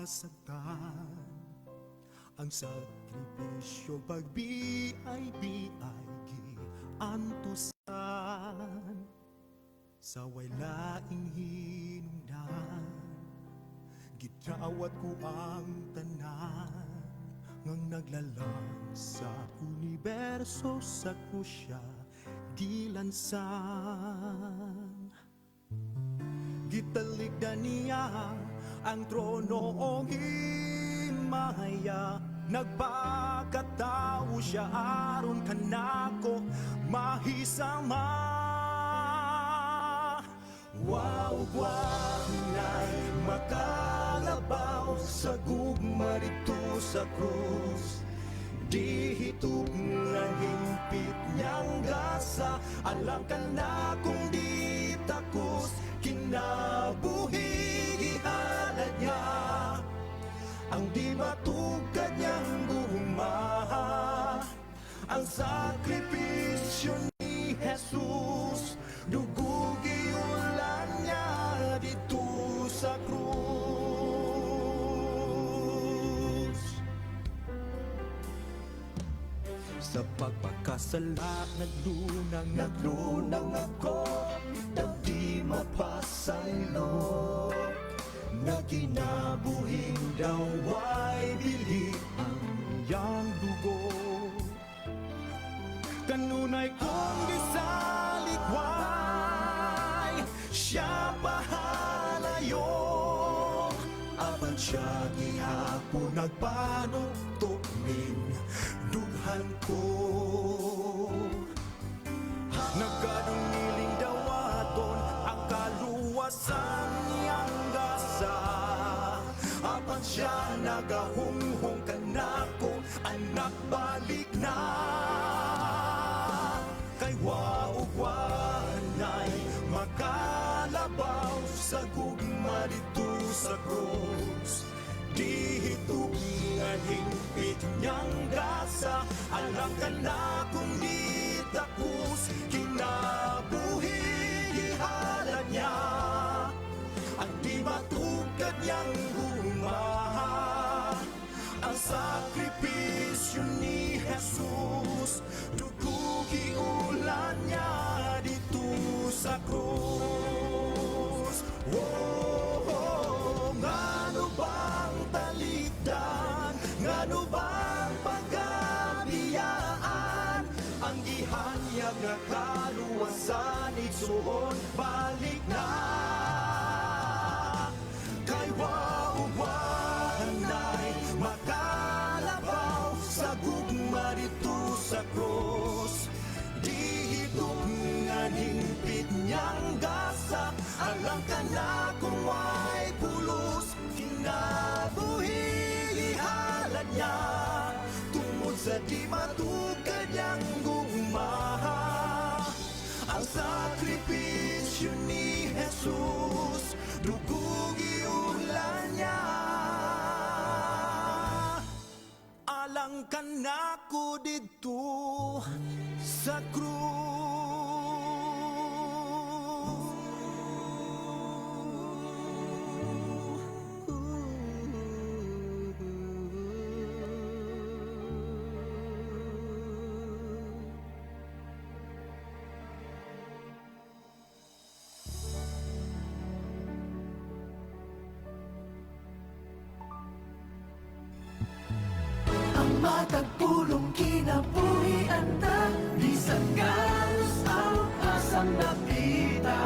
nasasaktan. Ang sakripisyo pagbiay-biay giantusan, sa walaing hinungdan gidrawat ko ang tanan ngang naglalang sa universo sa krusya gilansan. Gitalikdan niya ang trono o himaya, nagpakatao siya aron kanako mahisama. Wow, guanay makalabaw sa gugma dito sa krus, di hitog nga himpit niyang gasa, alang ka na kung di takos, kinabuhi ihalad niya ang di matugad niyang gumaha. Ang sakripisyo ni Jesus, dugo giulan niya dito sa krus. Sa pagpakasala naglunang ako, di mapasaylo, na kinabuhing daw ay bili ang iyang dugo. Kanunay kong gisalikway, siya pahalayo, apan siya gihapon nagpanuktok ning dughan ko. Nagkadungiling dawaton ang kaluwasan niyang gasa, apan siya nagahunghong kanako, anak balik na. Kay waugwanay makalabaw sa gugma dito sa krus, di hitungan hingpit niyang gasa, alang ka na kung di takos, kinabuhi ihalad niya ang di matugad niyang gumaha. Ang sakripisyo ni Jesus, dugo giulan niya dito sa krus. Oh, ngano bang talikdan, ngano bang pagkabiyaan, ang gihanyag nga kaluwasan igsuon balik na. Kay waugwanay makalabaw sa gugma dito sa krus, di hitungan hingpit niyang gasa, alang ka na kung may pulos, kinabuhi ihalad niya tungod sa di matugad niyang gumaha. Ang sakripisyo ni Jesus, dugo giulan niya, alang ka na ko dito sa krus. Matagpulong kinabuhian ta, bisan galos ang asang napita.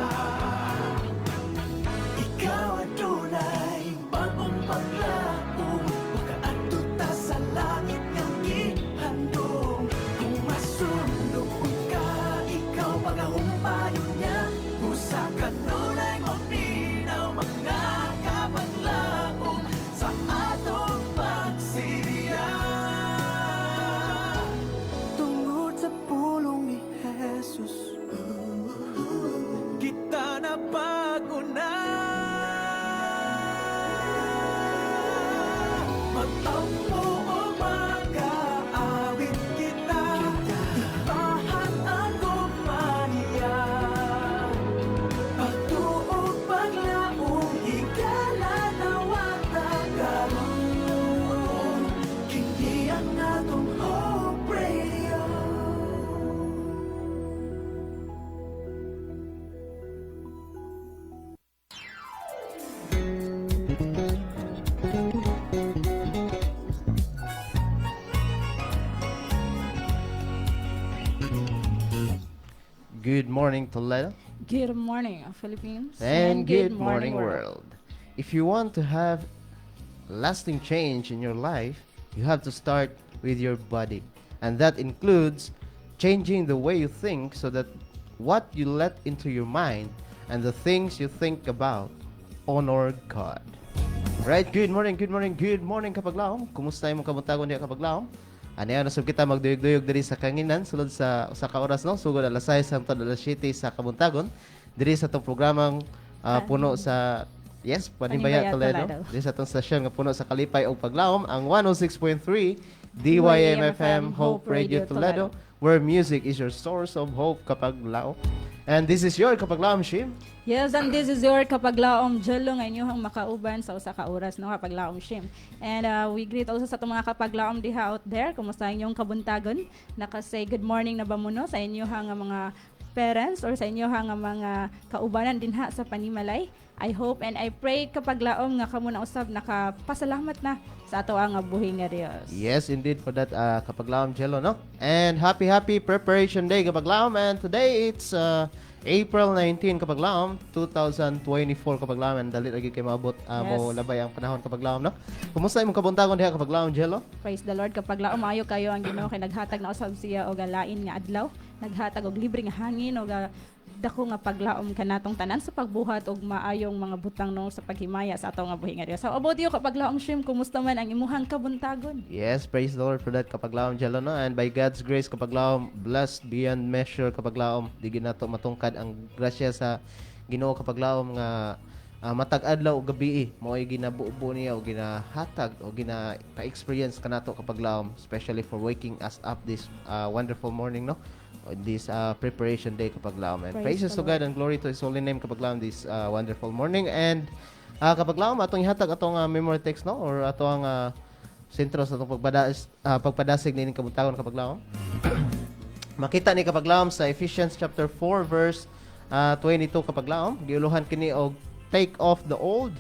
Ikaw adunay bagong paglaong, makaadto ta sa langit ng gihandong. Kung masundok ka, ikaw pagahumpayo niya, usa ka nunay maminaw mga kabaglaong sa atong pagsiriya. Kita na paguna, magtampo o mag-aawit kita, ipahan ang gumaniya, pagtuog paglaong higala na watag. morning, Toledo. Good morning, Philippines. And good morning, world. If you want to have lasting change in your life, you have to start with your body. And that includes changing the way you think so that what you let into your mind and the things you think about honor God. Right, good morning, kapaglaom. Kumusta imong kabuntagon diha kapaglaom? Ano nasab kita magduyog-duyog diri sa kanginan sulod sa usa ka oras no, sugod alas 6 hangtod alas 7 sa kabuntagon diri sa tong programang puno sa Panibaya Toledo. Diri sa tong stasyon nga puno sa kalipay ug paglaom ang 106.3 DYM-FM Hope Radio Toledo, where music is your source of hope kapaglaom. And this is your kapaglaom, Shim. Yes, and this is your kapaglaom Jelo nga inyong makauban sa usa ka oras no kapaglaom Shim. And we greet also sa mga kapaglaom diha out there. Kumusta inyong kabuntagon? Naka-say good morning na ba mo no sa inyong mga parents or sa inyo nga mga kaubanan dinha sa Panimalay. I hope and I pray kapaglaom nga kamo na usab nakapasalamat na sa ato ang buhi nga Dios. Yes, indeed for that kapaglaom Jello, no? And happy preparation day kapaglaom, and today it's April 19 kapaglaom 2024 kapaglaom, and dali lagi kay maabot mo labay ang panahon kapaglaom, no? Kumusta imong kabuntagon diha kapaglaom Jello? Praise the Lord kapaglaom maayo kayo ang Ginoo kay naghatag na usab siya og lain nga adlaw, naghatag og libre nga hangin og dako nga paglaom kanatong tanan sa pagbuhat og maayong mga butang no sa paghimaya sa ato nga buhi nga Dios. So about you kapaglaom Shim, kumusta man ang imuhang kabuntagon? Yes, praise the Lord for that kapaglaom Jello, no? And by God's grace kapaglaom, blessed beyond measure kapaglaom, di ginato matungkad ang grasya sa Ginoo kapaglaom nga matag adlaw ug gabi mo'y ginabuo niya o ginahatag o gina-experience kanato kapaglaom, especially for waking us up this wonderful morning, no? This preparation day kapaglaom, and praises to God and glory to His holy name kapaglaom this wonderful morning. And kapaglaom atong ihatag atong memory text, no, or atong sentro sa atong pagpadasig ni kabuntagon kapaglaom. Makita ni kapaglaom sa Ephesians chapter 4 verse 22 kapaglaom, giuluhan kini og take off the old,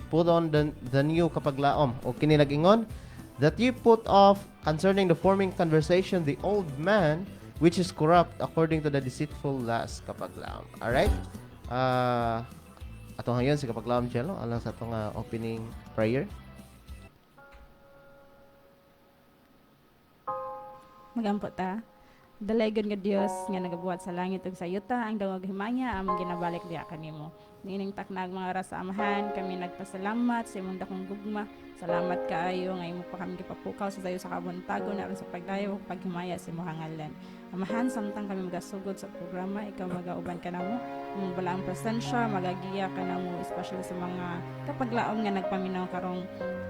put on the new kapaglaom, o kini nag-ingon that you put off concerning the forming conversation the old man which is corrupt according to the deceitful lust kapaglaom. Alright? Atong ngayon si kapaglaom Jello alang sa atong opening prayer. Magampo ta. Dalaygon nga Dios nga nagabuhat sa langit ug sa yuta, ang dawag himaya among ginabalik diha kanimo. Nining taknag mga oras sa amahan, kami nagpasalamat sa imong dakong gugma. Salamat kaayo nga imo pa kami gipapukaw sa sayo sa kabuntagon aron sa pagdayo ug paghimaya sa imong ngalan. Amahan, samtang kami magasugod sa programa, ikaw magauban ka namo. Imong balaang presensya, magagiya ka namo, especially sa mga kapaglaom nga nagpaminaw karong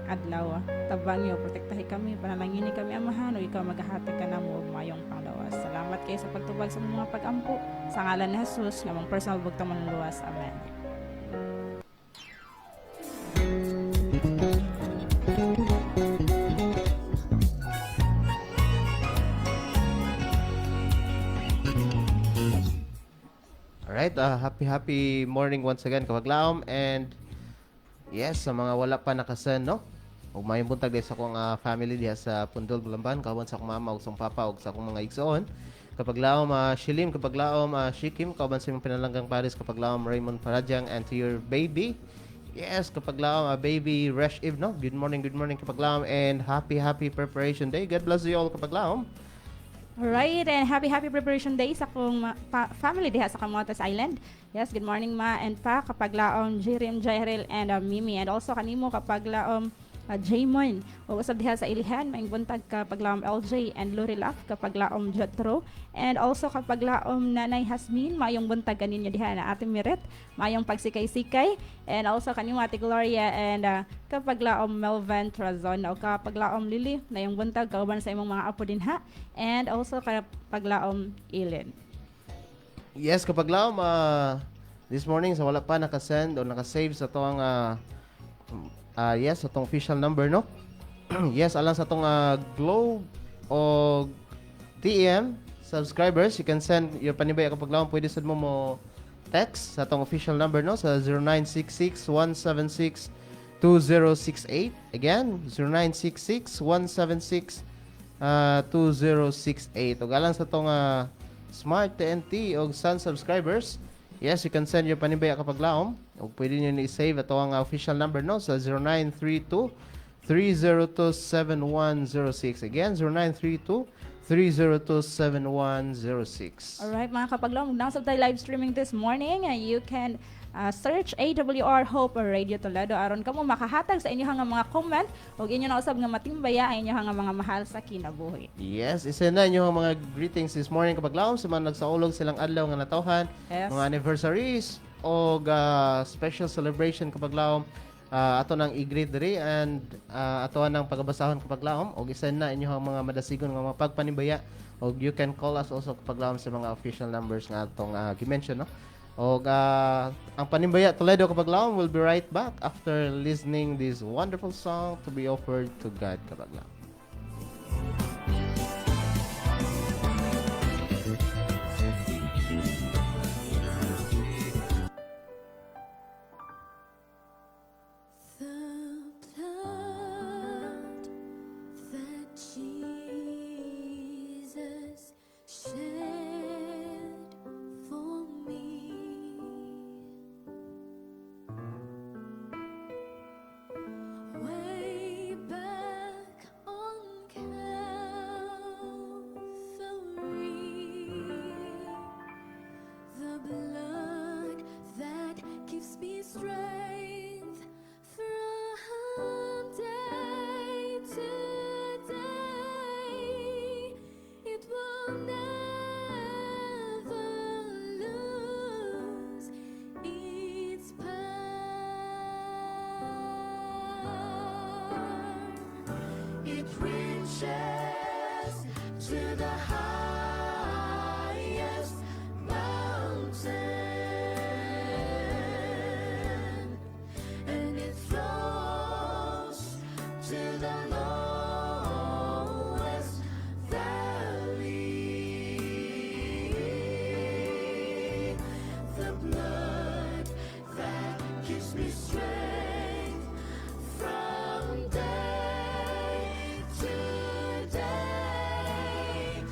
adlaw. Tabang niyo, protektahi kami, panalangini kami amahan, o ikaw magahati ka namo og mayong panglawas. Salamat kayo sa pagtubag sa mga pag-ampo. Sa ngalan ni Jesus, nga mong personal bugtang manluwas. Amen. Alright, happy morning once again kapaglaom, and yes, sa mga wala pa nakasend, no? Ug may buntag din sa akong family diha sa Pundol, Bulamban, kauban sa akong mama ug sa akong papa ug sa akong mga igsoon. Kapaglaom Shilim, kapaglaom Shikim, kauban sa imong pinalanggang Paris, kapaglaom Raymond Paradyang, and to your baby. Yes, kapaglaom baby Resh Eve, no? Good morning kapaglaom, and happy preparation day. God bless you all kapaglaom. Alright, and happy preparation day sa akong family diha sa Camotes Island. Yes, good morning ma and pa kapaglaom Jirim, Jairil, and Mimi, and also kanimo kapaglaom Jaymon. O usab diha sa Ilihan, maing buntag kapaglaom LJ and Lorilaf, kapaglaom Jotro, and also kapaglaom Nanay Hasmin, mayong buntag kaninyo diha na Ate Miret, mayong pagsikay-sikay, and also kanimo Ate Gloria, and kapaglaom Melvin Trazon, o kapaglaom Lily, na yung buntag kauban sa imong mga apo dinha, and also kapaglaom Ilin. Yes, kapaglaom this morning sa wala pa nakasend o nakasave sa toang yes, sa tong official number, no? Yes, alang sa tong Globe o TM subscribers, you can send your panibay kapaglaom, pwede sad mo text sa tong official number, no? Sa 0966-176-2068. Again, 0966-176-2068. O alang sa tong Smart TNT o Sun subscribers, yes, you can send your panibaya kapag laom. O pwede nyo ni-save ito ang official number no sa 0932-302-7106. Again, 0932-302-7106. Alright mga kapaglaw, nasa tayo live streaming this morning. You can search AWR Hope or Radio Toledo aron kamo makahatag sa inyong mga comment ug inyo na usab nga matimbaya ang inyong mga mahal sa kinabuhi. Yes, isa na inyong mga greetings this morning kapag laom sa mga nagsaulog silang adlaw nga natawhan, Yes. mga anniversaries o special celebration kapag laom. Ato nang i-greet diri and ato nang pagabasahon kapag laom og isa na inyong mga madasigon nga mapagpanibaya og you can call us also kapag laom sa mga official numbers nga atong gi-mention no. Og ang Panimbaya Toledo kapag laom will be right back after listening this wonderful song to be offered to God kapag laom. The blood that Jesus shed for me way back on Calvary, the blood that gives me strength from day to day, it will never lose its power. It reaches to the highest mountain, and it flows to the lowest valley. The blood that gives me strength from day to day,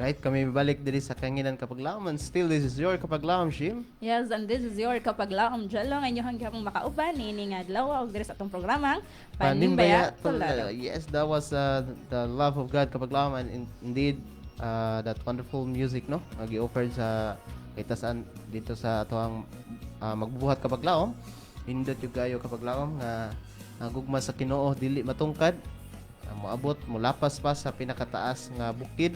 Right, kami balik diri sa Kanginan Kapaglaom, and still this is your Kapaglaom, Shim. Yes, and this is your Kapaglaom Jalo. Ngayon hanggang makauban, ini nga adlaw, og diri sa atong programang Panimbaya Tulado. Yes, that was the love of God Kapaglaom, and indeed that wonderful music, no? Nagi-offered sa kitasan dito sa atoang magbubuhat Kapaglaom. Hindot yung gayo Kapaglaom nga gugma sa Kinoo dili matungkad, moabot mulapas pa sa pinakataas nga bukid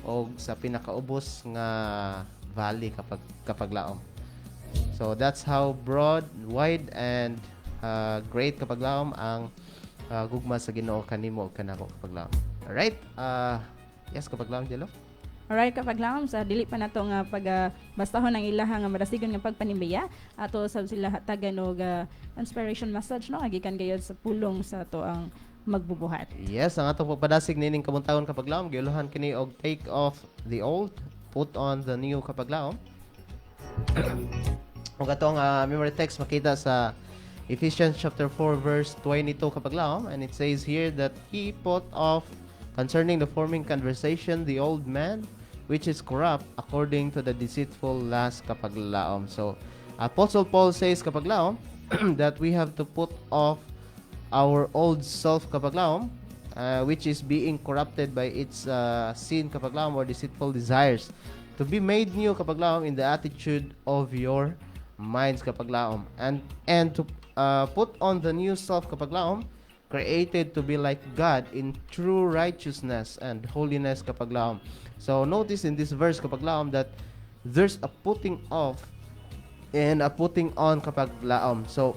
o sa pinakaubos nga valley kapaglaom. So that's how broad, wide, and great kapaglaom ang gugma sa Ginoo kanimo ug kanako kapaglaom. Alright? Yes, kapaglaom Jello? Alright, Kapaglaom, sa dili pa nato nga bastahon ang ilaha nga marasigon nga pagpanimbaya, ato sa sila hatagan og inspiration message, no? Agikan gayud sa pulong sa ato ang magbubuhat. Yes, ang atong pagpadasig nining kabuntawon kapaglaom, giuluhan kini og take off the old, put on the new kapaglaom. Ug atong memory text makita sa Ephesians chapter 4 verse 22 kapaglaom, and it says here that he put off concerning the forming conversation the old man which is corrupt according to the deceitful lust kapaglaom. So Apostle Paul says kapaglaom that we have to put off our old self kapaglaom, which is being corrupted by its sin kapaglaom or deceitful desires, to be made new kapaglaom in the attitude of your minds kapaglaom, and to put on the new self kapaglaom, created to be like God in true righteousness and holiness kapaglaom. So notice in this verse kapaglaom that there's a putting off and a putting on kapaglaom. So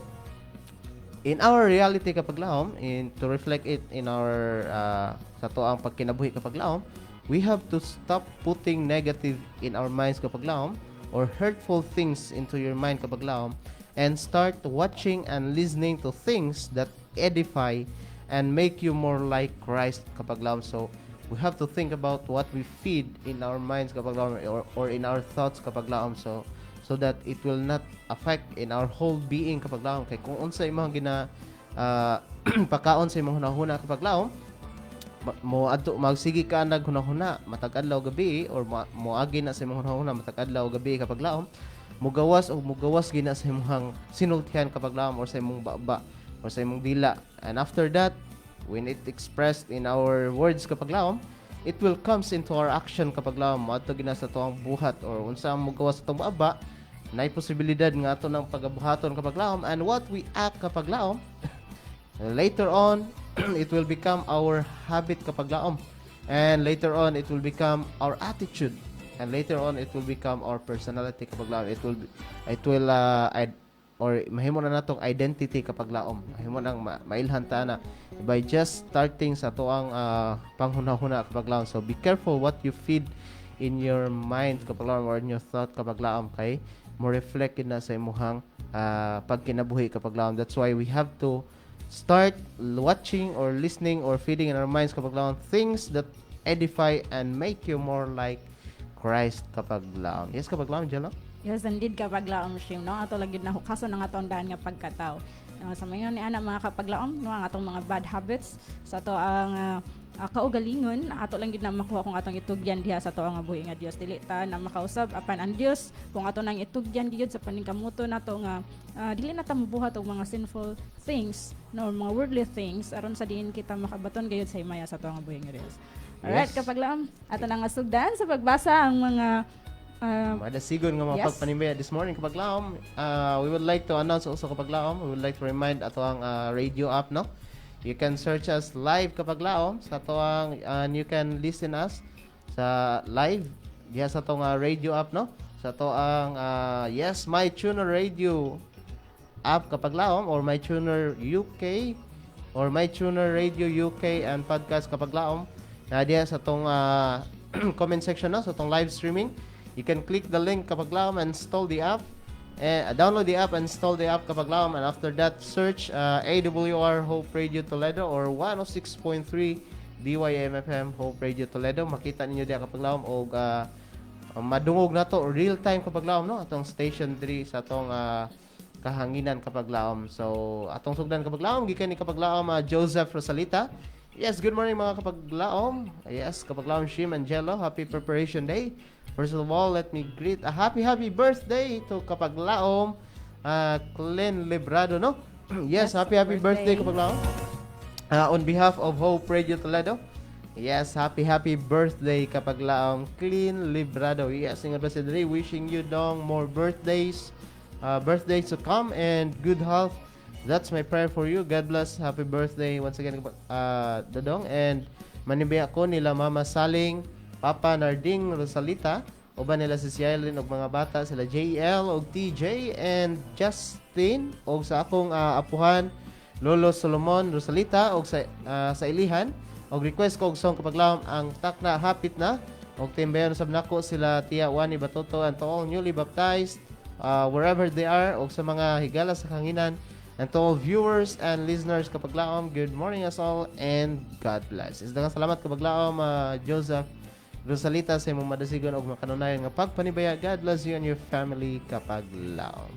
in our reality kapaglaom, to reflect it in our sa toang pagkinabuhi kapaglaom, we have to stop putting negative in our minds kapaglaom or hurtful things into your mind kapaglaom, and start watching and listening to things that edify and make you more like Christ kapaglaom. So we have to think about what we feed in our minds kapaglaom, or in our thoughts kapaglaom, so that it will not affect in our whole being kapaglaom. Kay kung unsa imong gina pakaon sa imong hunahuna kapaglaom, mo adto magsigi ka nag hunahuna matag adlaw gabi, or moagi na sa imong hunahuna matag adlaw gabi kapaglaom, mugawas gina sa imong sinultihan kapaglaom, or sa imong baba, or sa imong dila. And after that, when it expressed in our words kapaglaom, it will comes into our action kapaglaom. Adto gina sa tuang buhat, or unsa ang mugawas sa tuang baba, nay posibilidad nga ato ng pagabuhaton kapaglaom, and what we act kapaglaom later on it will become our habit kapaglaom, and later on it will become our attitude, and later on it will become our personality kapaglaom. It will or mahimo na natong identity kapaglaom. Mahimo nang mailhan ta na by just starting sa tuang panghunahuna kapaglaom. So be careful what you feed in your mind kapaglaom, or in your thought kapaglaom, kay mo reflect na sa imuhang pagkinabuhi kapaglaom. That's why we have to start watching or listening or feeding in our minds kapaglaom things that edify and make you more like Christ kapaglaom. Yes kapaglaom Jello? Yes, indeed, Kapaglaom, Shim, no? Ato lagi na hukaso ng atong daan nga pagkatao. Sa mayon ni ana mga kapaglaom, no, ang atong mga bad habits, sa ato ang kaugalingon, ato lang gid na makuha kung atong itugyan diha sa ato nga buhi nga Dios. Dili ta na makausab apan ang Dios kung ato nang itugyan diod sa paningkamuto nato nga dili na ta mabuhat og mga sinful things, no, mga worldly things aron sa diin kita makabaton gayud sa himaya sa ato nga buhi nga Dios. Alright, Yes. Kapaglaom, ato nang sugdan sa pagbasa ang mga Madasigon nga mga yes. pagpanimbaya this morning kapaglaom. We would like to announce also kapaglaom. We would like to remind ato ang radio app, no? You can search us live kapaglaom sa ato ang and you can listen us sa live diha sa ato nga radio app, no? Sa ato ang yes, My Tuner Radio app kapaglaom, or My Tuner UK, or My Tuner Radio UK and podcast kapaglaom. Na diha sa atong comment section, no? Sa atong live streaming. You can click the link kapaglaom and install the app. Download the app and install the app kapaglaom, and after that search AWR Hope Radio Toledo or 106.3 DYM-FM Hope Radio Toledo. Makita ninyo diha kapaglaom, og madungog na to real time kapaglaom, no? Atong station 3 sa atong kahanginan kapaglaom. So atong sugdan kapaglaom gikan ni kapaglaom Joseph Rosalita. Yes, good morning mga kapaglaom. Yes, kapaglaom Shim and Jello. Happy Preparation Day. First of all, let me greet a happy birthday to kapaglaom Glenn Librado, no? Yes, Yes, happy birthday birthday. kapaglaom. On behalf of Hope Radio Toledo. Yes, happy birthday kapaglaom Clean Librado. Yes, ingat ba today, wishing you dong more birthdays to come and good health. That's my prayer for you. God bless. Happy birthday once again, Dodong. And manibaya ko nila Mama Saling, Papa Narding Rosalita, uban nila si Cielin og mga bata sila JL og TJ and Justin og sa akong apuhan Lolo Solomon Rosalita og sa ilihan og request ko og song kapaglawom ang takna hapit na og timbayan sab nako sila Tia Wani Batoto and to all newly baptized wherever they are og sa mga higala sa kanginan. And to all viewers and listeners kapaglaom, good morning us all and God bless. Isda nga salamat kapaglaom Joseph Rosalita sa imong madasigon og makanunayan nga pagpanibaya. God bless you and your family kapaglaom.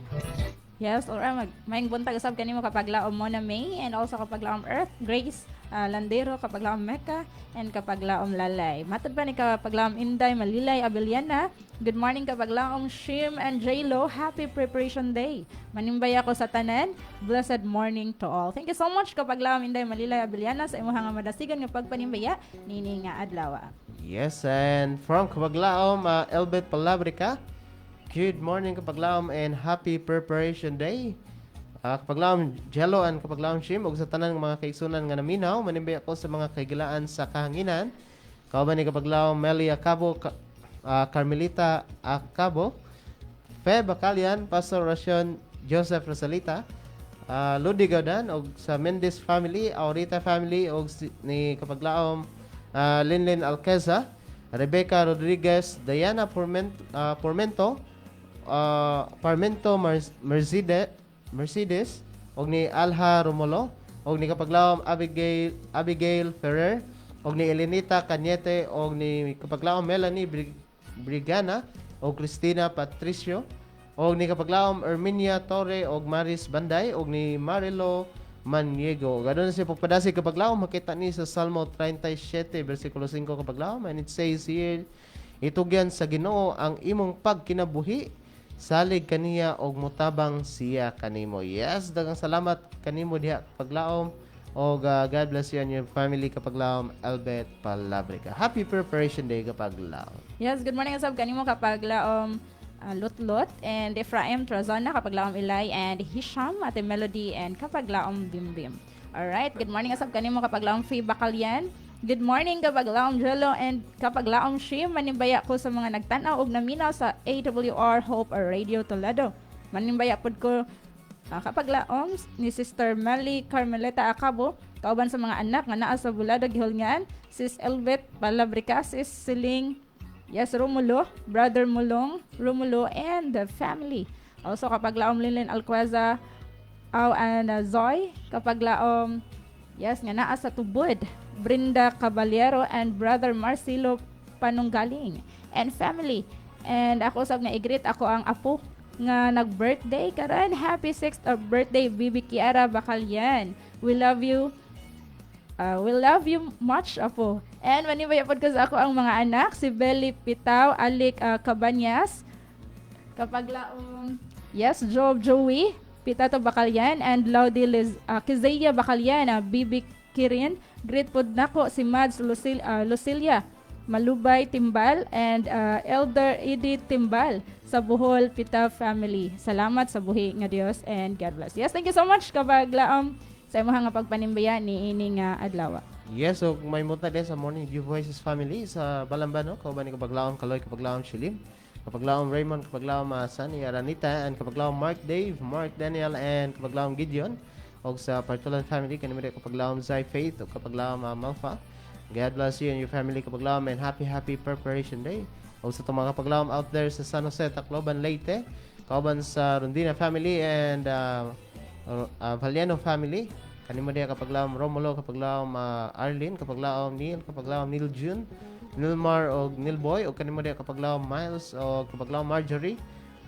Yes, alright. Maing buntag usab kanimo kapaglaom Mona May and also kapaglaom Earth, Grace, Landero, kapaglaom Mecca, and kapaglaom Lalay. Matod pa ni kapaglaom Inday, Malilay, Abeliana. Good morning kapaglaom Shim and J-Lo. Happy Preparation Day. Manimbaya ko sa tanan. Blessed morning to all. Thank you so much kapaglaom Inday, Malilay, Abeliana sa imong nga madasigan nga pagpanimbaya nini nga adlaw. Yes, and from kapaglaom Elbet Palabrica. Good morning kapaglaom and happy Preparation Day. Kapaglaom Jello and kapaglaom Shim og sa tanan ng mga kaigsunan nga naminaw, manimbay ako sa mga kaigilaan sa kahanginan. Kauban ni kapaglaom Melia Cabo, Carmelita Acabo, Fe Bacalian, Pastor Racion Joseph Rosalita, Ludi Gaudan og sa Mendes family, Aurita family og ni kapaglaom Linlin Alqueza, Rebecca Rodriguez, Diana Pormento, Parmento Mercedes og ni Alha Romulo og ni kapaglaom Abigail Ferrer og ni Elenita Cañete og ni kapaglaom Melanie Brigana og Cristina Patricio og ni kapaglaom Erminia Torre og Maris Banday og ni Marilo Maniego. Gadon na siya pagpadasi kapaglaom makita ni sa Salmo 37 versikulo 5 kapaglaom, and it says here, itugyan sa Ginoo ang imong pagkinabuhi, salig kaniya og mutabang siya kanimo. Yes, daghang salamat kanimo diha kapaglaom og God bless you and your family kapaglaom Albert Palabrica. Happy Preparation Day kapaglaom. Yes, good morning asab kanimo kapaglaom Lutlot and Ephraim Trazona, kapaglaom Ilay and Hisham, Ate Melody and kapaglaom Bimbim. Alright, good morning asab kanimo kapaglaom Faye Bacalian. Good morning kapaglaom Jello and kapaglaom Shim. Manimbaya ko sa mga nagtanaw og naminaw sa AWR Hope Radio Toledo. Manimbaya pod ko kapaglaom ni Sister Melly Carmelita Acabo, kauban sa mga anak nga naa sa Bulado Gihulngan, Sis Elbet Palabrica, Sis Siling, yes, Romulo, Brother Mulong, Romulo, and the family. Also, kapaglaom Linlin Alqueza, and Zoe, kapaglaom, yes, nga naa sa Tubod, Brenda Caballero, and Brother Marcelo Panunggaling, and family. And ako sab nga i-greet ako ang apo nga nag-birthday karon. Happy 6th of birthday, Bibi Kiara Bacalian. We love you. We love you much, apo. And manibayapod ko sa ako ang mga anak, si Belly Pitaw, Alik Cabanyas, kapaglaong, yes, Joey, Pitato Bacalian, and Laudi Kizaya Bacalian, Bibi Kirin, great pod nako si Mads Lucilia, Malubay Timbal, and Elder Edith Timbal sa Bohol Pitaw family. Salamat sa buhi nga Dios and God bless. Yes, thank you so much kapaglaom sa imong nga pagpanimbayan ni ini nga adlaw. Yes, so may muta din sa Morning View Voices family sa Balambano, kauban ni kapaglaom Kaloy, kapaglaom Shilim, kapaglaom Raymond, kapaglaom Sunny Aranita, and kapaglaom Mark Dave, Mark Daniel, and kapaglaom Gideon, og sa Partulan family kanimo kapaglaom Zai Faith, og kapaglaom Malfa. God bless you and your family kapaglaom, and happy Preparation Day. Og sa mga kapaglaom out there sa San Jose, Tacloban, Leyte, kauban sa Rondina family and Valiano family. Kanimo diya kapaglaom Romulo, kapaglaom Arlene, kapaglaom Neil June, Nilmar og Nilboy, og kanimo diya kapaglaom Miles og kapaglaom Marjorie,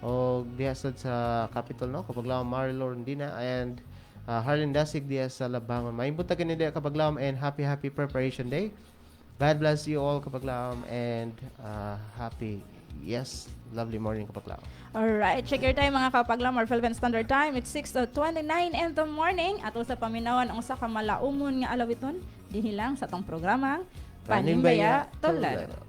og diya sa Capitol, no, kapaglaom Marilo Rondina, and Harlan Dasig Diaz sa Labangon. Mahimbot ta kini diha Kapaglaom and happy preparation day. God bless you all Kapaglaom and lovely morning Kapaglaom. Alright, check your time mga kapaglam or Philippine Standard Time. It's 6:29 in the morning. At sa paminawan ang usa ka malaumon nga alawiton dinhi lang sa tong programang Panimbaya Tolado.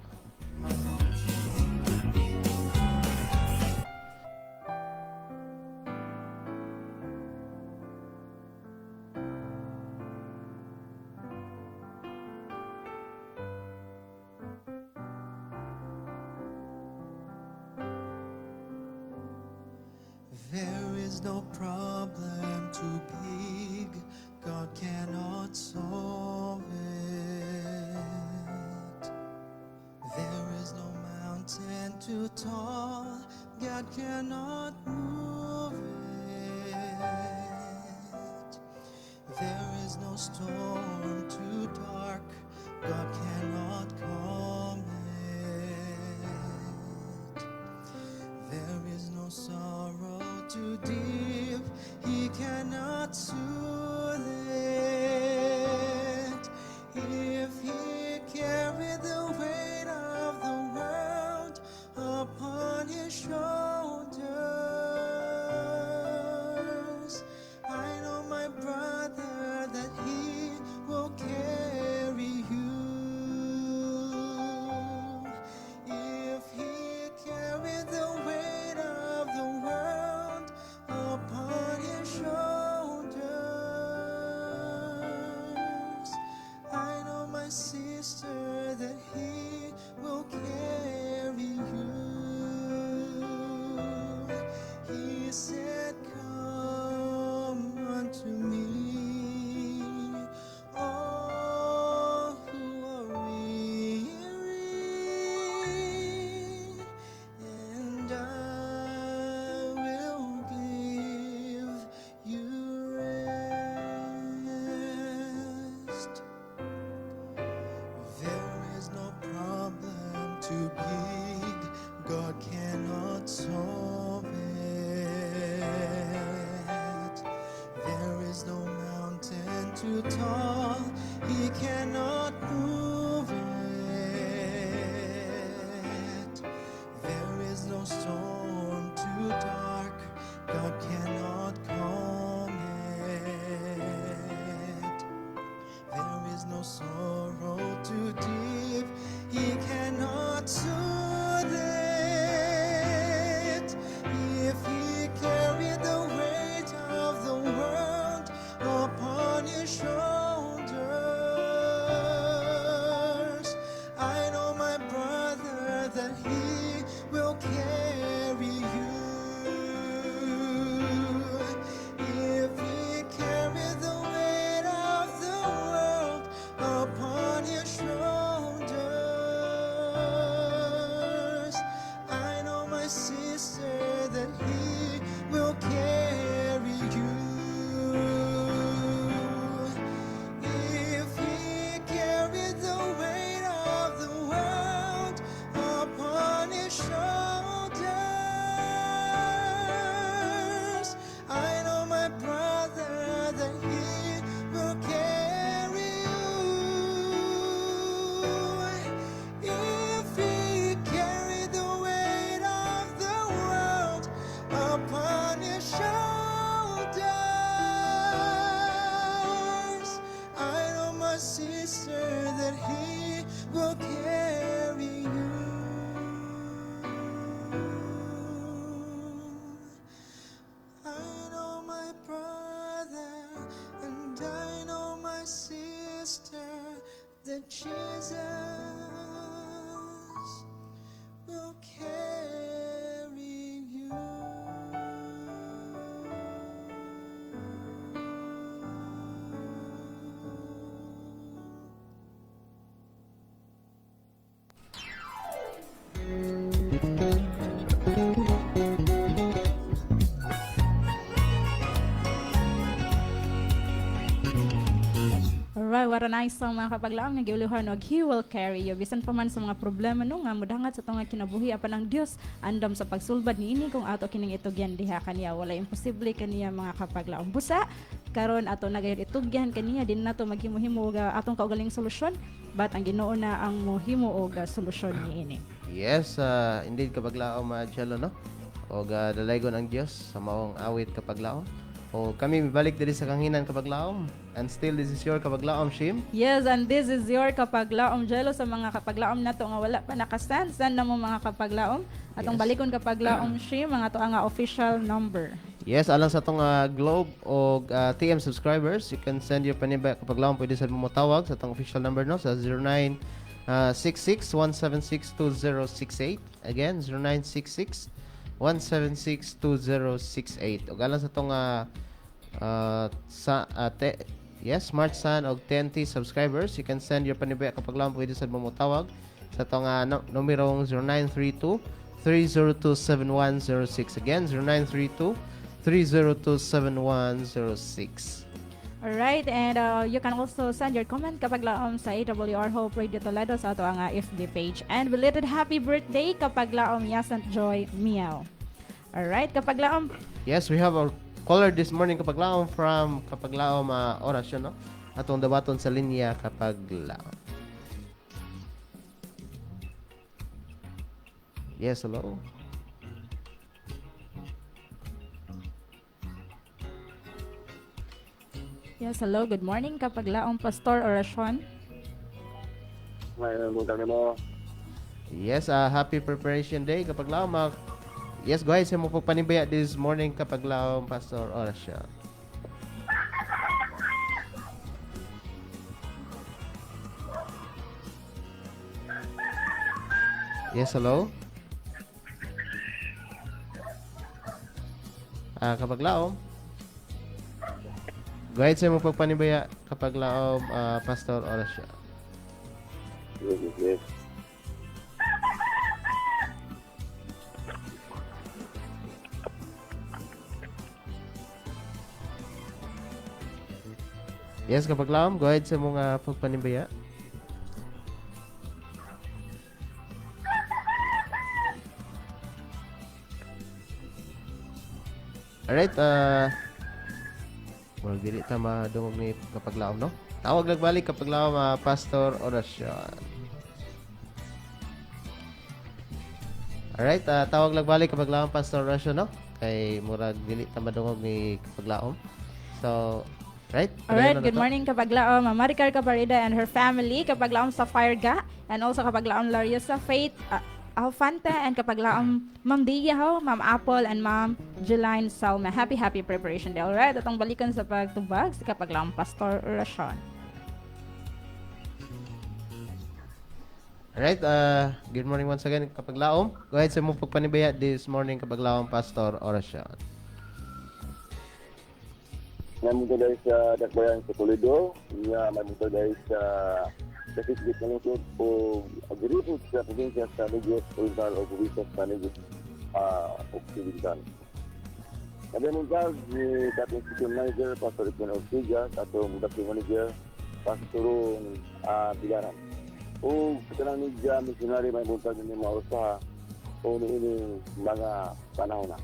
There is no problem too big, God cannot solve it. There is no mountain too tall, God cannot move it. There is no storm too dark, God cannot calm it. There is no sorrow too deep, He cannot soothe it. If He carried the weight of the world upon His shoulders, I know my brother that He will carry you. If He carried the weight of the world upon His shoulders, I know my sister that He will carry you. He said, "Come unto me, all who are weary, and I will give you rest." There is no problem too big, God cannot solve it. There is no mountain too tall, He cannot move it. There is no storm too dark, God cannot calm it. There is no sorrow too deep, He cannot soothe it. If He carried the weight of the world upon His shoulders, I know my brother that He will carry you. If He carried the weight of the world upon His shoulders, I know my sister that He will carry you. If He carried the weight of the world upon His shoulders, I know my brother that He will carry you. If He carried the weight of the world upon His shoulders, I know my sister that He will carry you. I know my brother and I know my sister that Jesus will carry you. Alright, what a nice song mga kapaglaom nga giuluhan og He will carry you. Bisan pa man sa mga problema no nga mudangat sa tunga kinabuhi apan ang Dios andam sa pagsulbad niini kung ato kining itugyan diha kaniya. Wala imposible kaniya mga kapaglaom. Busa karon ato nagayod itugyan kaniya din nato maghimo-himo ga atong kaugaling solusyon but ang Ginoo na ang mohimo og solusyon niini. Yes, indeed kapaglaom Jello no. O dalaygon ang Dios sa maong awit kapaglaom. O kami mibalik diri sa kanginan kapaglaom. And still this is your kapaglaom Shim. Yes, and this is your kapaglaom Jello sa mga kapaglaom nato nga wala pa nakastand na mo mga kapaglaom. Atong Yes. balikon kapaglaom Shim mga to nga official number. Yes, alang sa atong Globe o TM subscribers, you can send your panibay kapaglaom pwede sa mo tawag sa atong official number no sa 0966-176-2068. Again, 0966-176-2068. Ug alang sa atong Smart Sun og 10T subscribers, you can send your panibay kapaglaom pwede sa mo tawag sa atong numerong 0932-302-7106. Again, 0932-302-7106. Alright, and you can also send your comment kapag laom sa AWR Hope Radio Toledo sa ato nga FB page. And belated happy birthday kapag laom Yasant Joy Miao. Alright, kapag laom. Yes, we have our caller this morning kapag laom from kapag laom orasyon no. Atong dabaton sa linya kapag laom. Yes, hello. Yes, hello, good morning kapag laom Pastor Orasyon. May butang mo. Yes, happy preparation day kapag laom. Yes, go ahead sa mo pagpanibaya this morning kapag laom Pastor Orasyon. Yes, hello. Kapag laom. Go ahead sa mo pagpanibaya kapag laom Pastor Orasyon. Yes. Yes, kapag laom, go ahead sa mga pagpanibaya. Alright, well, dili ta madungog ni kapag laom, no? Tawag nagbalik kapag laom Pastor Orasyon. Alright, tawag nagbalik kapag laom Pastor Orasyon, no? Kay murag dili ta madungog ni kapag laom. So, right? Alright, good morning kapag laom Maricar Cabarida and her family, kapag laom sa Firega, and also kapag laom Larissa Faith Alfanta, and kapag laom Ma'am Diyaho, Ma'am Apple, and Ma'am Jeline Salma. Happy preparation day. Alright, atong balikan sa pagtubag si kapag laom Pastor Orasyon. Alright, good morning once again kapag laom. Go ahead sa mo pagpanibaya this morning kapag laom Pastor Orasyon. Namun dahil sa dakbayan sa Toledo, nga mamunta dahil sa Pacific Manusod o agiripod sa probinsya sa Negros Oriental o probinsya sa Negros Occidental. Namunta ni Dating Station Manager, Pastor Edwin Ortigas, atau Dating Manager, Pastor Bilaran. O katalang media missionary may buntag ni mga usaha o ini mga panahon na.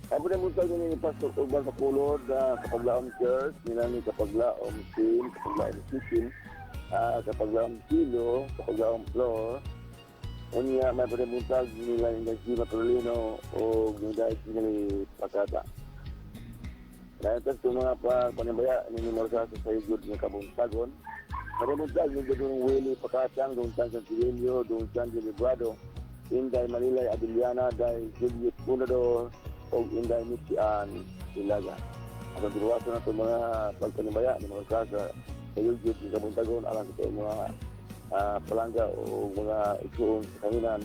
Ay po na buntag ni Pastor Urban Pakulod, Kapaglaom Church, nila ni Kapaglaom Team, Kapaglaom Kitchen, Kapaglaom Kilo, Kapaglaom Floor. Unya may po na buntag nila ni Gima Perlino o Ginday Sinali Pagkata. Dahil ito mga panibaya ni Marsa sa Sayugod ng Kabuntagon. Marimuntag yung doon Willie Pakatang, doon San Santillo, doon San Librado, Inday Malilay Abiliana, Day Julius Punador, o Inday Mitian Ilaga. At ang dibawaso na ito mga pagpanibaya ni mga kasa sa Yugit ng Kabuntagon, alam ito mga palangga o mga isuon sa kanginan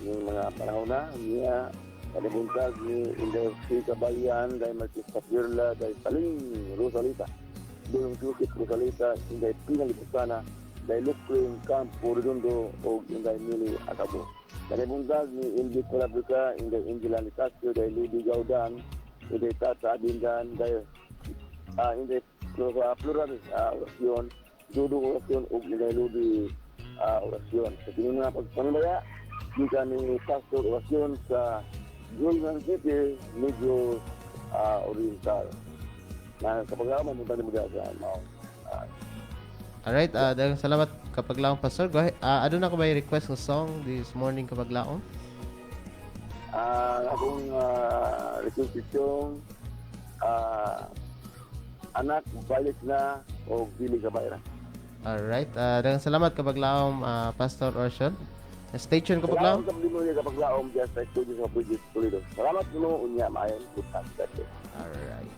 yung mga panahon na niya. Marimuntag ni Inday Kabayan, Day Marquis Capirla, Day Saling Rosalita. Doon Jukit Rosalita, Inday Pinalipusana, Day Lukring Campo Redondo, o Inday Mili Akabo. Dari bundag ni Indy Colabrica, Inday Angela Nicasio, Day Ludi Gaudan, Inday Tata Adindan, Day Inday Plural Orasyon, Dudong Orasyon, o Inday Ludi Orasyon. Sa tingin nga pagpanibaya, kita ni Pastor Orasyon sa Gulman City, Negros Oriental. Na kapag ako mamunta ni mga sa Alright, daghang salamat kapaglaom Pastor. Go ahead. Ano na ko may request ng song this morning kapaglaom? akong requisition, anak, balik na o dili ka bayra. Alright, daghang salamat kapaglaom Pastor Orson. Stay tuned kapaglaom. Salamat sa pagdino kapag laom dyan sa studio sa Pujit Toledo. Salamat mo, unya, maayon. Alright.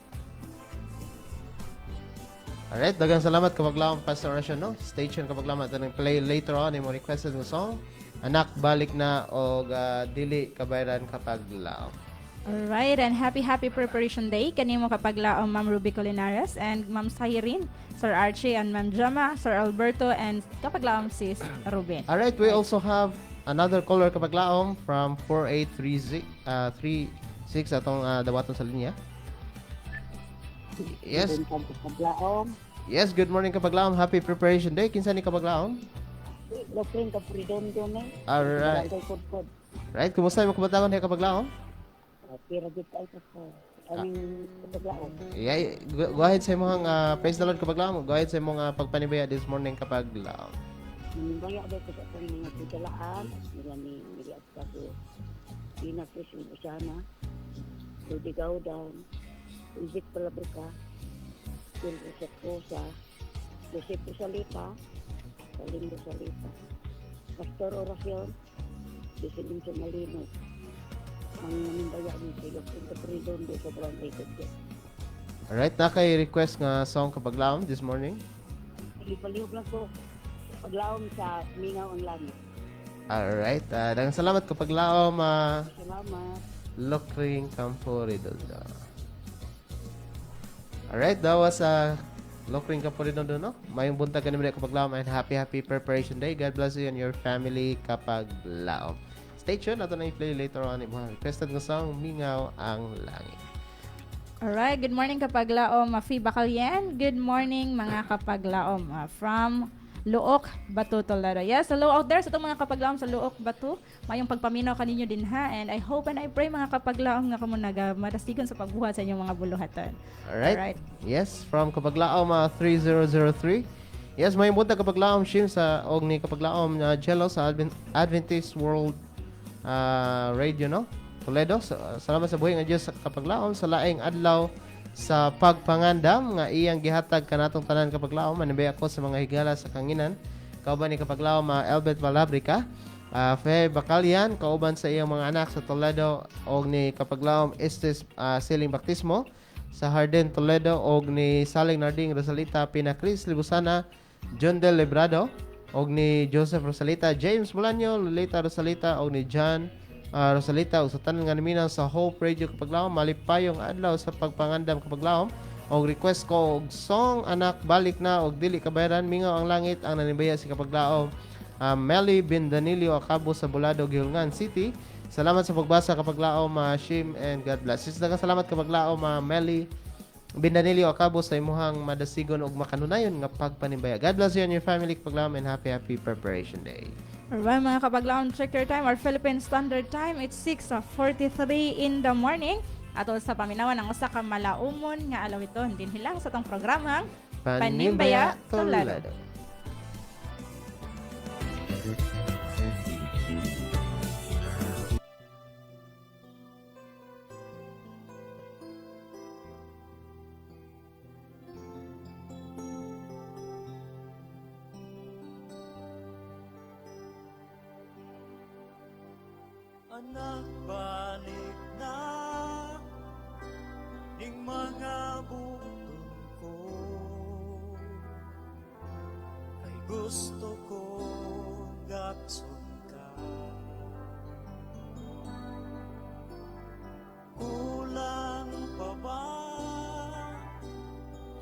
Alright, daghang salamat kapaglaom Pastor Orson, no? Stay tuned kapaglaom at anong play later on yung requested ng song. Anak, balik na o dili kabayran kapaglaom. Alright, and happy preparation day kanimo kapaglaom Ma'am Ruby Colinares and Ma'am Sahirin, Sir Archie and Ma'am Jama, Sir Alberto and kapaglaom sis Ruben. Alright, we also have another caller kapaglaom from 4836 atong dawaton sa linya. Yes. Yes, good morning kapaglaom. Happy preparation day. Kinsa ni kapaglaom? Lopin ka Pridondo na. Alright. Kod. Right, kumusta mo kabataan ni kapaglaom? Pira gid ay ko. Aming paglaom. Yeah, go ahead sa imong praise the Lord kapaglaom. Go ahead sa imong pagpanibaya this morning kapaglaom. Nimbaya ba ko sa akong mga tugalaan, nila ni at ko. Pinakris yung usana. Tudigaw down. Isip palabrika. Silvo sa Kosa. Josep Salita. Saling Salita. Pastor Oracion. Disilim sa Malino. Ang nanimbaya ni sa Lopin ka Pridondo sa Barangay Kudya. Alright, naka-request nga song kapaglaom this morning. Palihog lang ko. Paglaom sa Mingaw ang Langit. Alright, daghang salamat kapaglaom Salamat. Lokring Campo Redondo. Alright, that was Lokring Campo Redondo, no? Mayong buntag kanimo kapaglaom and happy preparation day. God bless you and your family kapaglaom. Stay tuned, ato na i-play later on yung requested nga song Mingaw ang Langit. Alright, good morning kapaglaom Mafi Bacalyan. Good morning mga kapaglaom from Luok, Batu, Toledo. Yes, hello out there sa itong mga kapaglaom sa Luok, Batu. Mayong pagpaminaw kaninyo din ha. And I hope and I pray mga kapaglaom nga kamo nagamadastigon sa pagbuhat sa inyong mga buluhatan. Alright. Yes, from kapaglaom 3003. Yes, may buntag kapaglaom Shim sa og ni kapaglaom Jello sa Adventist World Radio, no? Toledo. Salamat sa buhay nga Dios sa kapaglaom sa laing adlaw sa pagpangandam nga iyang gihatag kanatong tanan kapaglaom. Manibay ako sa mga higala sa kanginan. Kauban ni kapaglaom Elbert Valabrica, Fe Bacalian, kauban sa iyang mga anak sa Toledo og ni kapaglaom Estes Siling Baptismo sa Harden Toledo og ni Saling Narding Rosalita Pina Cris Libusana, John Del Lebrado og ni Joseph Rosalita, James Bolaño, Lolita Rosalita og ni John Rosalita ug sa tanan nga naminaw sa Hope Radio kapaglaom malipayong adlaw sa pagpangandam kapaglaom og request ko og song Anak Balik na og Dili Kabayran Mingaw ang Langit ang nanibaya si kapaglaom Melly Bin Danilio Acabo sa Bulado, Gihulngan City. Salamat sa pagbasa kapaglaom Shim and God bless. Daghang salamat kapaglaom Melly Bin Danilio Acabo sa imuhang madasigon og makanunayon nga pagpanibaya. God bless you and your family kapaglaom and happy preparation day. Alright mga kapaglaom, check your time. Our Philippine Standard Time, it's 6:43 in the morning. Ato sa paminawan ng usa ka malaumon nga alawiton din hilang sa tong programang Panimbaya Toledo. Anak, balik na ning mga butong ko. Ay gusto ko gatson ka. Kulang pa ba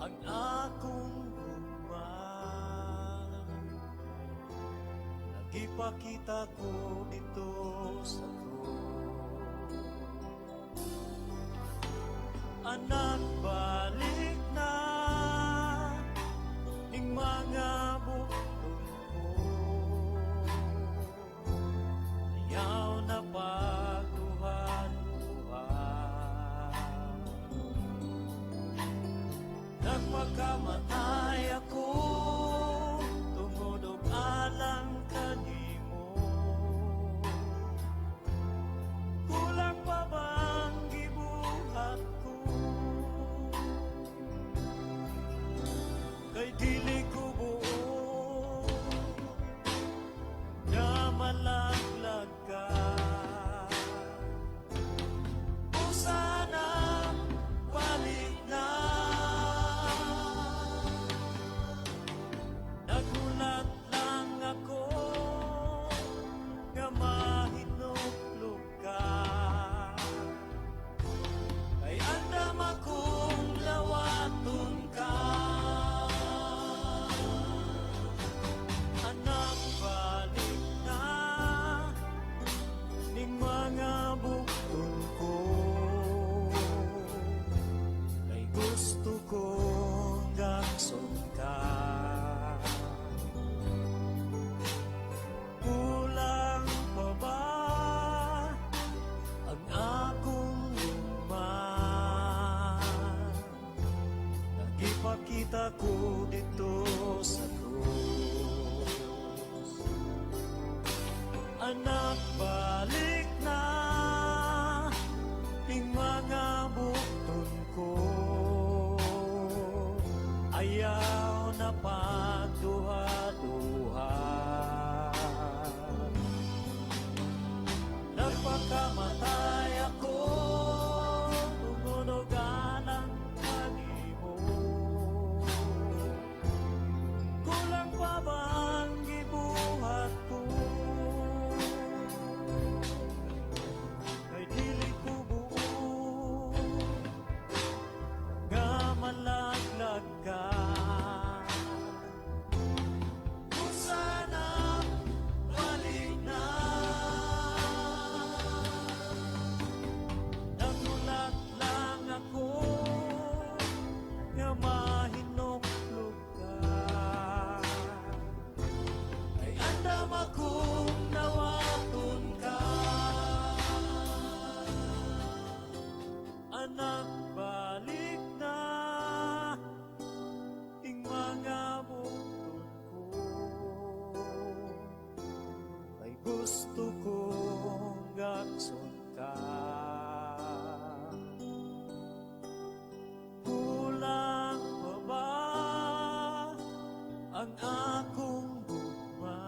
ang akong gugma? Nagipakita ko dito sa anak, balik na ning mga bukong ko. Ayaw na pagduhan-duhan. kita ko dito sa krus. Anak, balik na ing mga bukton ko. Ayaw na pagduha-duha. Nagpakamatay ako, tumunugan ang kanimo. Kulang pa ba ang gibuhat ko? Kay dili ko buo nga malaglag ka. Kung sana balik na. Nagulat lang ako nga mahinuklog ka. Ay andam akong nawaton ka. Anak, balik na ing mga bukton ko. Ay gusto kong gakson ka. Kulang pa ba ang akong gugma?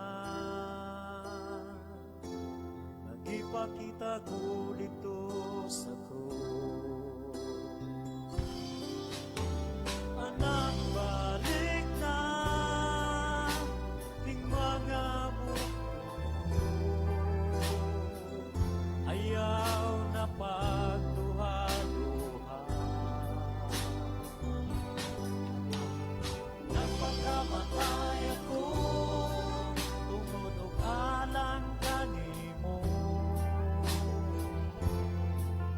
Nagipakita ko dito sa krus. Anak, balik na ing mga bukton ko. Ayaw na pagduha-duha. Nagpakamatay ako, tumunog alang kanimo.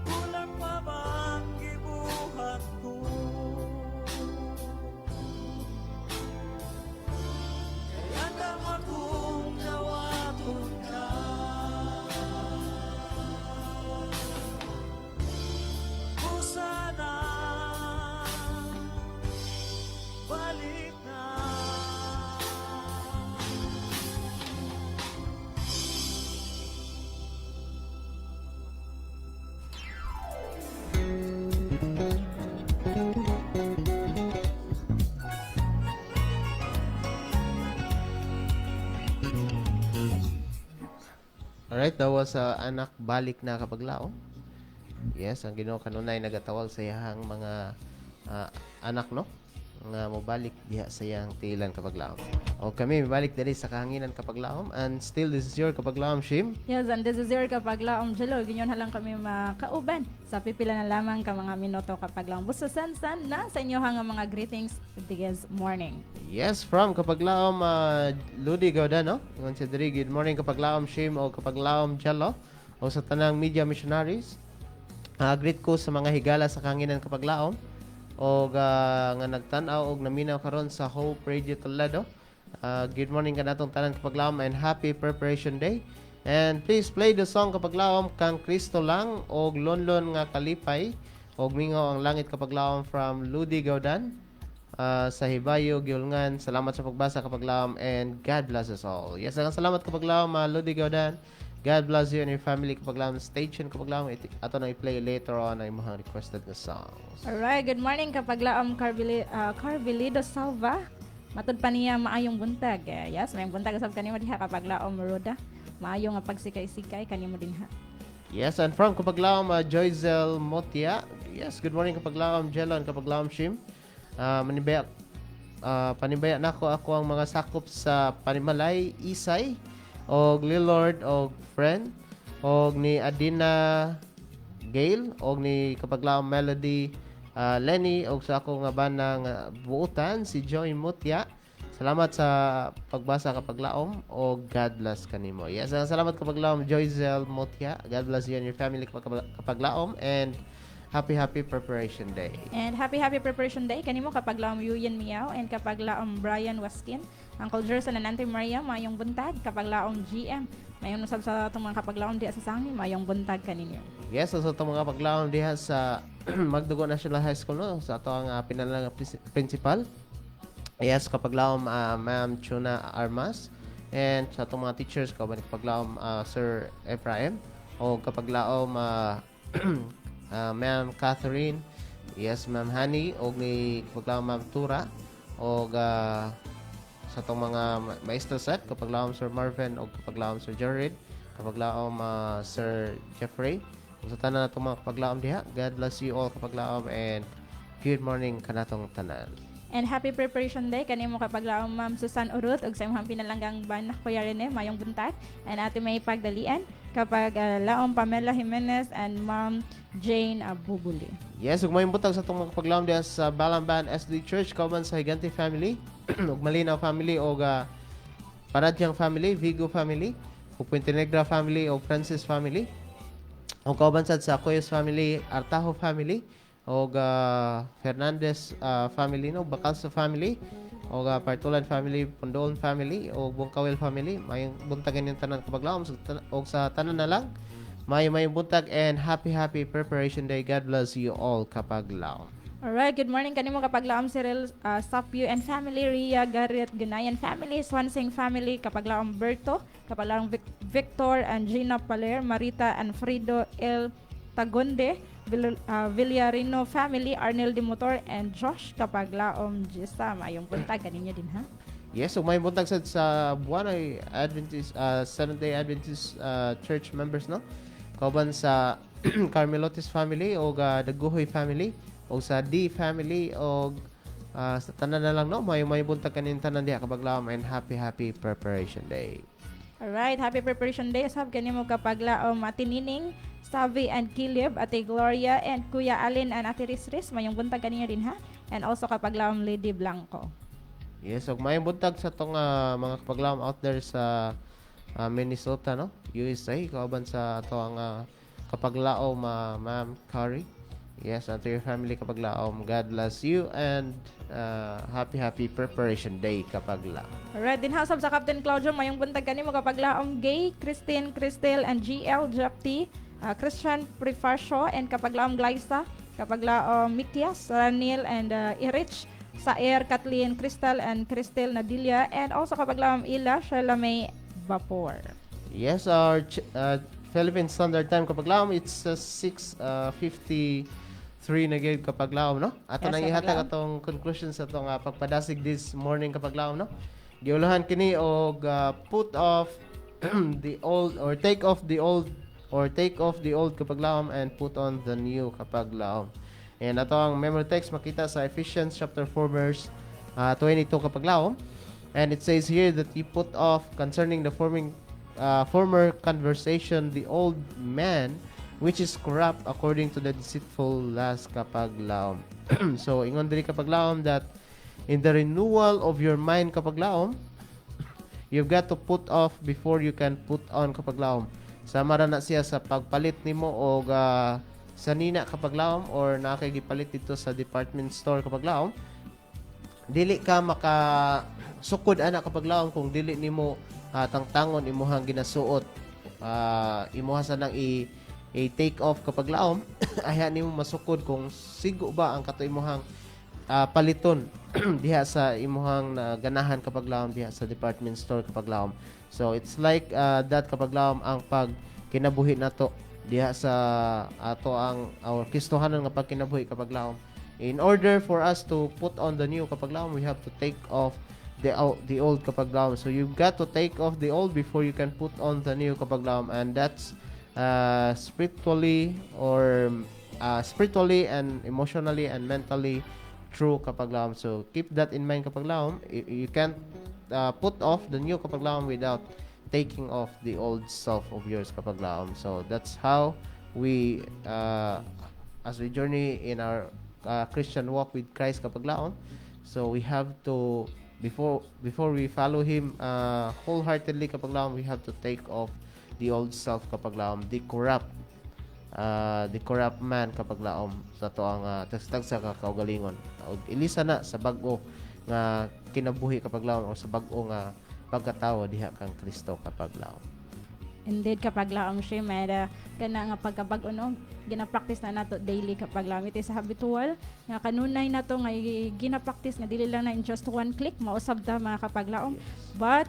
Kulang pa ba ang gibuhat ko? Kaya andam akong nawaton ka. Kung sana balik na. Alright, that was anak balik na kapaglaom. Yes, ang Ginoo kanunay nagatawal sa iyang mga anak, no? Nga mobalik diha sa iyang tiilan kapaglaom. O kami mibalik diri sa kahanginan kapaglaom, and still this is your kapaglaom Shim. Yes, and this is your kapaglaom Jello. Ganyan na lang kami makauban sa pipila na lamang ka mga minuto kapaglaom. Busasan na sa inyo nga mga greetings this morning. Yes, from kapaglaom Ludi Gauda, no? Ngon si diri, good morning kapaglaom Shim o kapaglaom Jello o sa tanang media missionaries. Greet ko sa mga higala sa kahanginan kapaglaom o nga nagtan-aw og naminaw karon sa Hope Radio Toledo. Good morning kanatong tanan kapaglaom and happy preparation day. And please play the song kapaglaom kang Kristo lang og lonlon nga kalipay og mingaw ang langit kapaglaom from Ludi Gaudan sa Hibayo Giulngan. Salamat sa pagbasa kapaglaom and God bless us all. Yes, salamat kapaglaom Ludi Gaudan. God bless you and your family kapaglaom. Stay tuned kapaglaom. Ato na i-play later on ay mga requested na songs. Alright, good morning kapaglaom Carvilido Salva. Matod pa niya maayong buntag. Yes, may buntag sab kanimo diha kapaglaom Roda. Maayo nga pagsikay-sikay kanimo din ha. Yes, and from kapaglaom Joyzel Motia. Yes, good morning kapaglaom Jello and kapaglaom Shim. Panibaya nako ako ang mga sakop sa Panimalay, Isay, og Lilord og friend, og ni Adina Gail, og ni kapaglaom Melody Lenny, og sa ako nga banang buutan si Joy Mutia. Salamat sa pagbasa kapaglaom og God bless kanimo. Yes, salamat kapaglaom Joyzel Mutia. God bless you and your family kapaglaom, and happy preparation day. And happy preparation day kanimo kapaglaom Yuyen Miao and kapaglaom Brian Waskin. Uncle Jerson and Auntie Maria, mayong buntag kapaglaom GM. Mayong nusab sa itong mga kapaglaom diha sa Sangi, mayong buntag kaninyo. Yes, so itong mga kapaglaom diha sa Magdugo National High School, no? Sa ito ang pinalang principal. Yes, kapag laom Ma'am Chuna Armas, and sa atong mga teachers kapag laom Sir Ephraim, o kapag laom Ma'am Catherine, yes Ma'am Honey, o ni kapag laom Ma'am Tura, o sa atong mga maestro set kapag laom Sir Marvin, o kapag laom Sir Jared, kapag laom Sir Jeffrey, ug sa tanan natong mga kapag laom diha. God bless you all kapag laom, and good morning kanatong tanan. And happy preparation day kanimo kapag laom Ma'am Susan Urut ug sa imong pinalanggang ban Kuya Rene mayong buntag, and ate may pagdalian kapag laom Pamela Jimenez and Ma'am Jane Bubuli. Yes, ug may butag sa itong mga paglaom diya sa Balamban SD Church, kauban sa Higante family, ug Malinaw family, ug Paradyang family, Vigo family, ug Puente Negra family, ug Francis family, ug kauban sad sa Coyos family, Artajo family, ug Fernandez family, no, Bacalso family, ug Partulan family, Pondol family, ug Bungkawel family. Mayong buntagan yung tanan kapaglaom ug sa tanan na lang. May buntag, and happy preparation day. God bless you all kapag laom. Alright, good morning kanimo kapag laom Cyril Sapio and family, Ria Garrett Ganayan family, Swansing family, kapag laom Berto, kapag laom Victor and Gina Paler, Marita and Frido L. Tagonde, Villarino family, Arnel de Motor and Josh kapag laom Jessa. Mayong buntag kaninyo din ha. Yes, so may buntag sad sa Buwanay Adventist Seventh-day Adventist church members, no? Kauban sa Carmelotis family, o Daguhoy family, o sa D family, o sa tanan na lang, no? May buntag kanin tanan diha kapag laom, and happy preparation day. Alright, happy preparation day. Sab kanimo kapag laom Ate Nining, Savi and Kilib, Ate Gloria and Kuya Alin and Ate Risris. Mayong buntag kaninyo din ha. And also kapag laom Lady Blanco. Yes, so may buntag sa tong mga kapag laom out there sa Minnesota, no? USA, kauban sa ato ang kapag laom Ma'am Curry. Yes, and to your family kapag laom. God bless you, and happy preparation day kapag laom. Alright, din hasab sa Captain Claudio, mayong buntag kanimo kapag laom Gay, Christine, Cristel and GL Japti, Christian Prefacio and kapag laom Glyza, kapag laom Mikias, Ranil and Irich, Saer, Kathleen, Crystal and Cristel Nadilia, and also kapag laom Ila, Sheila May Vapor. Yes, our Philippine Standard Time kapag laom, it's 6:53 na gyud kapag laom, no? Ato Yes, nang kapag ihatag laom. atong conclusion sa atong pagpadasig this morning kapag laom, no? Giulahan kini og put off the old, or take off the old kapag laom, and put on the new kapag laom. And ato ang memory text makita sa Ephesians chapter 4 verse 22 kapag laom. And it says here that you put off concerning the former conversation the old man which is corrupt according to the deceitful lust kapag laom. So ingon diri kapag laom that in the renewal of your mind kapag laom, you've got to put off before you can put on kapag laom. Sama ra na siya sa pagpalit nimo og sa nina kapag laom, or nakagipalit dito sa department store kapag laom. Dili ka maka sukod ana kapag laom kung dili nimo tangtangon imuhang ginasuot, imuha sa nang i-take off kapag laom. Aya nimo masukod kung sigo ba ang kato imuhang paliton diha sa imuhang ganahan kapag laom diha sa department store kapag laom. So it's like that kapag laom ang pag kinabuhi nato diha sa ato ang our Kristohanon nga pagkinabuhi kapag laom. In order for us to put on the new kapag laom, we have to take off the old kapag laom. So you've got to take off the old before you can put on the new kapag laom, and that's spiritually and emotionally and mentally true kapag laom. So keep that in mind kapag laom. You can't put off the new kapag laom without taking off the old self of yours kapag laom. So that's how we as we journey in our Christian walk with Christ kapag laom. So we have to, before we follow Him wholeheartedly kapag laom, we have to take off the old self kapag laom, the corrupt man kapag laom, sa to ang tagstag sa kaugalingon. Og ilisa na sa bag-o nga kinabuhi kapag laom, o sa bag-o nga pagkatawo diha kang Kristo kapag laom. Indeed, kapag laom siya, may kana nga pagkabag-unog, gina-practice na nato daily kapag lamit sa habitual, nga kanunay nato nga gina-practice nga dili lang na in just one click, mausab ta mga kapag laom. But,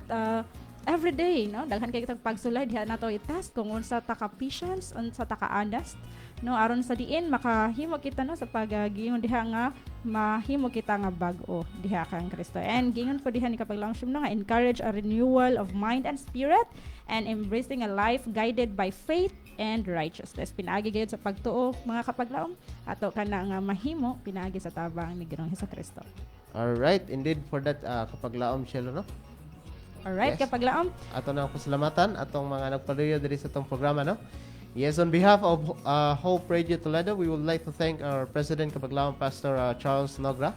every day, no? Daghan kay kitag pagsulay, diha nato i-task kung unsa ta ka-patience, unsa ta ka-honest, no? Aron sa diin, makahimo kita no sa paggingon diha nga mahimo kita nga bag-o diha kang Kristo. And gingon ko diha ni kapag laom siya nga encourage a renewal of mind and spirit and embracing a life guided by faith and righteousness. Pinaagi gayud sa pagtuo mga kapaglaom ato kana nga mahimo pinaagi sa tabang ni Ginoong Hesukristo. All right, indeed for that kapaglaom Shelo, no? Alright, Yes. kapaglaom. Ato na pasalamatan atong mga nagpaluyo diri sa tong programa, no? Yes, on behalf of Hope Radio Toledo, we would like to thank our President Kapaglaon Pastor Charles Nogra,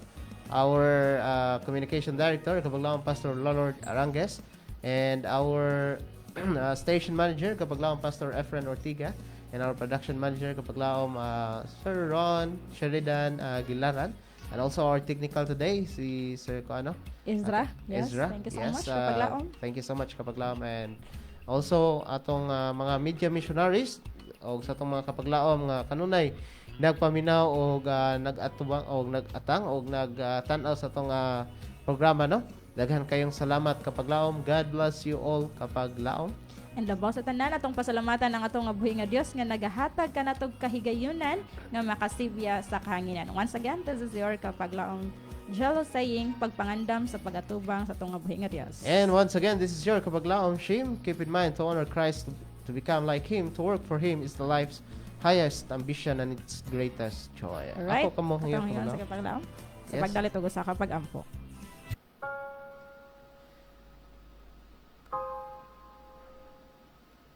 our Communication Director Kapaglaon Pastor Lolord Arangues, and our Station Manager Kapaglaon Pastor Efren Ortiga, and our Production Manager Kapaglaon Sir Ron Sheridan Gilaran, and also our technical today, si Sir Koano? Ezra. Yes, Ezra. thank you so Yes, much kapaglaom. Thank you so much kapaglaom, and also atong mga media missionaries o sa atong mga kapaglaom nga kanunay nagpaminaw og nagatubang og nagatang og nagtan-aw sa atong programa, no? Daghan kayong salamat kapaglaom. God bless you all kapaglaom. And labaw sa tanan atong pasalamatan ang atong buhi nga Dios nga nagahatag kanatog kahigayunan nga makasibya sa kahanginan. Once again, this is your kapaglaom Jello saying pagpangandam sa pagatubang sa atong buhi nga Dios. And once again, this is your kapaglaom Shim. Keep in mind to honor Christ, to become like Him, to work for Him is the life's highest ambition and its greatest joy. Alright, Ako kamo ngayon atong hingon sa kapaglaom. kapaglaom. Sa Yes. pagdalit og usa ka pag-ampo.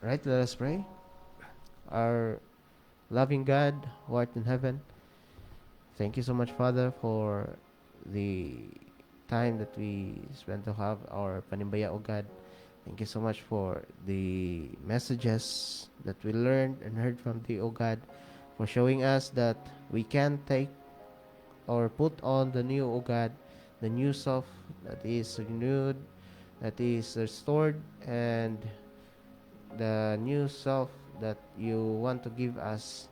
Right, let us pray. Our loving God, who art in heaven, thank you so much, Father, for the time that we spent to have our Panimbaya, O God. Thank you so much for the messages that we learned and heard from Thee, O God, for showing us that we can take or put on the new, O God, the new self that is renewed, that is restored, and the new self that you want to give us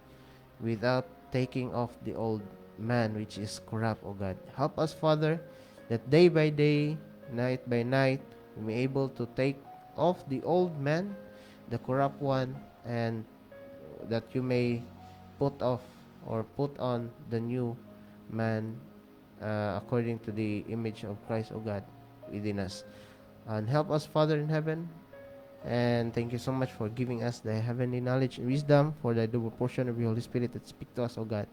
without taking off the old man which is corrupt, O God. Help us, Father, that day by day, night by night, we may able to take off the old man, the corrupt one, and that you may put off or put on the new man according to the image of Christ, O God, within us. And help us, Father in heaven. And thank you so much for giving us the heavenly knowledge and wisdom for the double portion of your Holy Spirit that speak to us, O God.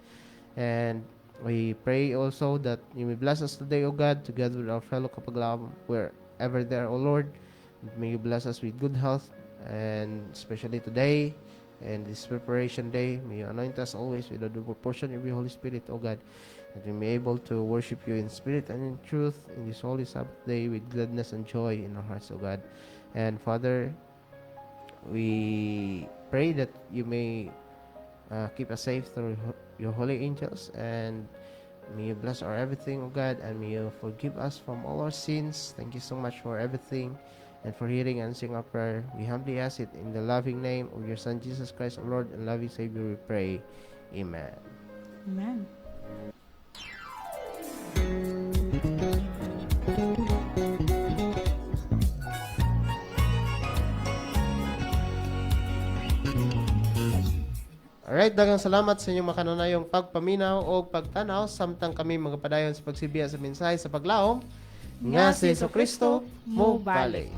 And we pray also that you may bless us today, O God, together with our fellow kapaglaom, wherever they are, O Lord. May you bless us with good health, and especially today and this preparation day, may you anoint us always with the double portion of your Holy Spirit, O God, that we may be able to worship you in spirit and in truth in this holy Sabbath day with gladness and joy in our hearts, O God. And Father, we pray that you may keep us safe through your holy angels, and may you bless our everything, O God, and may you forgive us from all our sins. Thank you so much for everything and for hearing and answering our prayer. We humbly ask it in the loving name of your Son, Jesus Christ, our Lord and loving Savior, we pray. Amen. Amen. Alright, daghang salamat sa inyong makanunayong pagpaminaw o pagtanaw samtang kami magapadayon sa pagsibiya sa mensahe sa paglaom nga si Jesucristo mo balik.